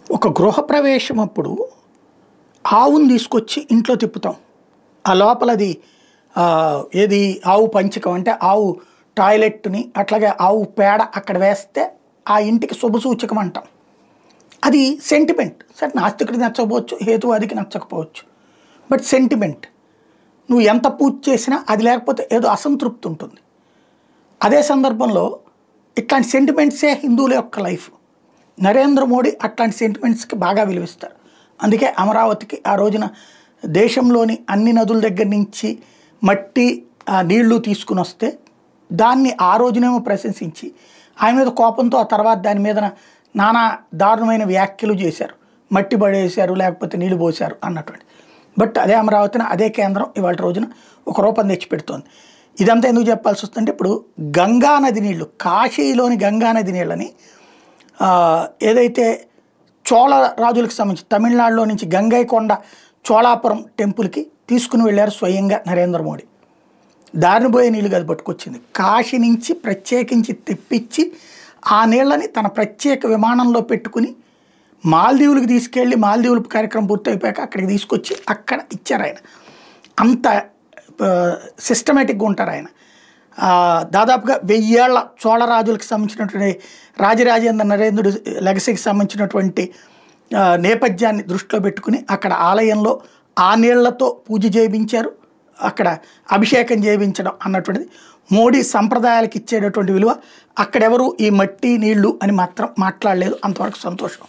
ఒక గృహప్రవేశం అప్పుడు ఆవుని తీసుకొచ్చి ఇంట్లో తిప్పుతాం. ఆ లోపలది ఏది ఆవు పంచకం అంటే ఆవు టాయిలెట్‌ని అట్లాగే ఆవు పేడ అక్కడ వేస్తే ఆ ఇంటికి శుభసూచకం అంటాం. అది సెంటిమెంట్. సరే నాస్తికుడికి నచ్చకపోవచ్చు, హేతువాదికి నచ్చకపోవచ్చు. But sentiment. నువ్వు ఎంత పూజ చేసినా అది లేకపోతే ఏదో అసంతృప్తి ఉంటుంది. అదే సందర్భంలో ఇట్లాంటి సెంటిమెంట్సే హిందువుల యొక్క లైఫ్. నరేంద్ర మోడీ అట్లాంటి సెంటిమెంట్స్‌కి బాగా విలువిస్తారు. అందుకే అమరావతికి ఆ రోజున దేశంలోని అన్ని నదుల దగ్గర నుంచి మట్టి నీళ్లు తీసుకుని వస్తే దాన్ని ఆ రోజునేమో ప్రశంసించి ఆయన మీద కోపంతో ఆ తర్వాత దాని మీద నానా దారుణమైన వ్యాఖ్యలు చేశారు. మట్టి పడేశారు, లేకపోతే నీళ్లు పోశారు అన్నటువంటి. బట్ అదే అమరావతిని అదే కేంద్రం ఇవాళ రోజున ఒక రూపం తెచ్చిపెడుతోంది. ఇదంతా ఎందుకు చెప్పాల్సి వస్తుందంటే ఇప్పుడు గంగా నది నీళ్లు, కాశీలోని గంగా నది నీళ్ళని ఏదైతే చోళ రాజులకు సంబంధించి తమిళనాడులో నుంచి గంగైకొండ చోళాపురం టెంపుల్కి తీసుకుని వెళ్ళారు స్వయంగా నరేంద్ర మోడీ. దారిని పోయే నీళ్ళు కాదు పట్టుకొచ్చింది, కాశీ నుంచి ప్రత్యేకించి తెప్పించి ఆ నీళ్ళని తన ప్రత్యేక విమానంలో పెట్టుకుని మాల్దీవులకు తీసుకెళ్ళి మాల్దీవుల కార్యక్రమం పూర్తయిపోయాక అక్కడికి తీసుకొచ్చి అక్కడ ఇచ్చారు ఆయన. అంత సిస్టమేటిక్గా ఉంటారు ఆయన. దాదాపుగా 1000 ఏళ్ల చోళరాజులకు సంబంధించినటువంటి రాజరాజేంద్ర నరేంద్రుడు లెగసీకి సంబంధించినటువంటి నేపథ్యాన్ని దృష్టిలో పెట్టుకుని అక్కడ ఆలయంలో ఆ నీళ్లతో పూజ చేయించారు, అక్కడ అభిషేకం చేయించడం అన్నటువంటిది మోడీ సంప్రదాయాలకు ఇచ్చేటటువంటి విలువ. అక్కడెవరు ఈ మట్టి నీళ్లు అని మాత్రం మాట్లాడలేదు. అంతవరకు సంతోషం.